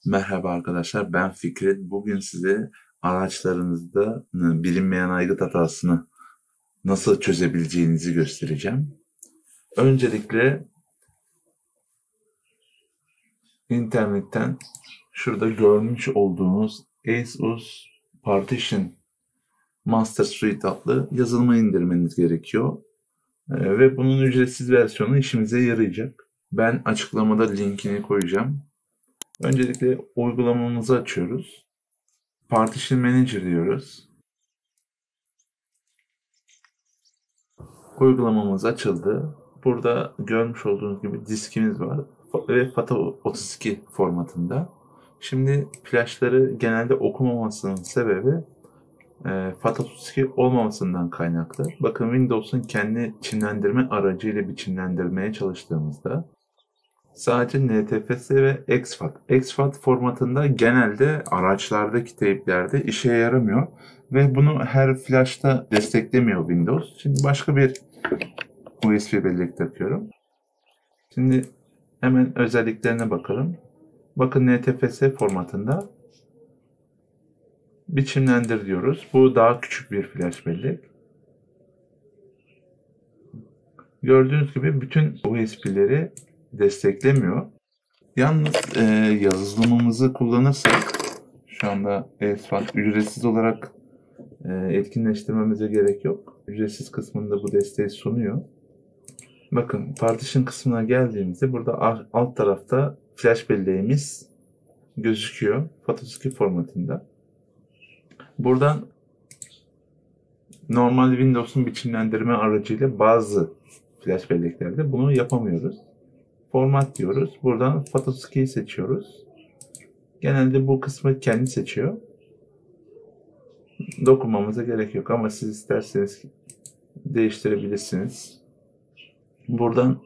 Merhaba arkadaşlar, ben Fikret. Bugün size araçlarınızda bilinmeyen aygıt hatasını nasıl çözebileceğinizi göstereceğim. Öncelikle internetten şurada görmüş olduğunuz ASUS Partition Master Suite adlı yazılımı indirmeniz gerekiyor. Ve bunun ücretsiz versiyonu işimize yarayacak. Ben açıklamada linkini koyacağım. Öncelikle uygulamamızı açıyoruz. Partition Manager diyoruz. Uygulamamız açıldı. Burada görmüş olduğunuz gibi diskimiz var ve FATA32 formatında. Şimdi flashları genelde okumamasının sebebi FATA32 olmamasından kaynaklı. Bakın Windows'un kendi çimlendirme aracıyla biçimlendirmeye çalıştığımızda sadece NTFS ve exFAT. exFAT formatında genelde araçlardaki teyplerde işe yaramıyor ve bunu her flash'ta desteklemiyor Windows. Şimdi başka bir USB bellek takıyorum. Şimdi hemen özelliklerine bakalım. Bakın NTFS formatında biçimlendir diyoruz. Bu daha küçük bir flash bellek. Gördüğünüz gibi bütün USB'leri desteklemiyor. Yalnız yazılımımızı kullanırsak şu anda ESFAT ücretsiz olarak etkinleştirmemize gerek yok. Ücretsiz kısmında bu desteği sunuyor. Bakın partition kısmına geldiğimizde burada alt tarafta flash belleğimiz gözüküyor. FATA32 formatında. Buradan normal Windows'un biçimlendirme aracıyla bazı flash belleklerde bunu yapamıyoruz. Format diyoruz. Buradan FATA32'yi seçiyoruz. Genelde bu kısmı kendi seçiyor. Dokunmamıza gerek yok ama siz isterseniz değiştirebilirsiniz. Buradan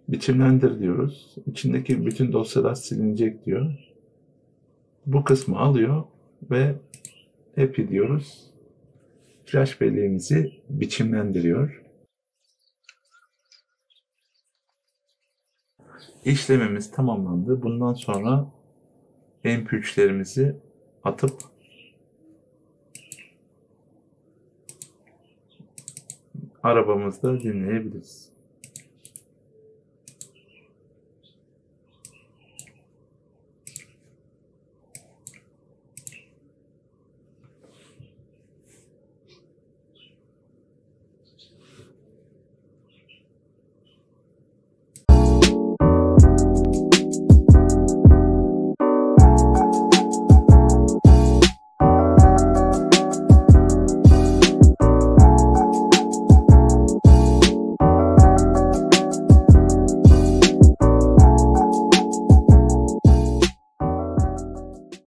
biçimlendir diyoruz. İçindeki bütün dosyalar silinecek diyor. Bu kısmı alıyor ve happy diyoruz. Flash belleğimizi biçimlendiriyor. İşlemimiz tamamlandı. Bundan sonra MP3'lerimizi atıp arabamızda dinleyebiliriz.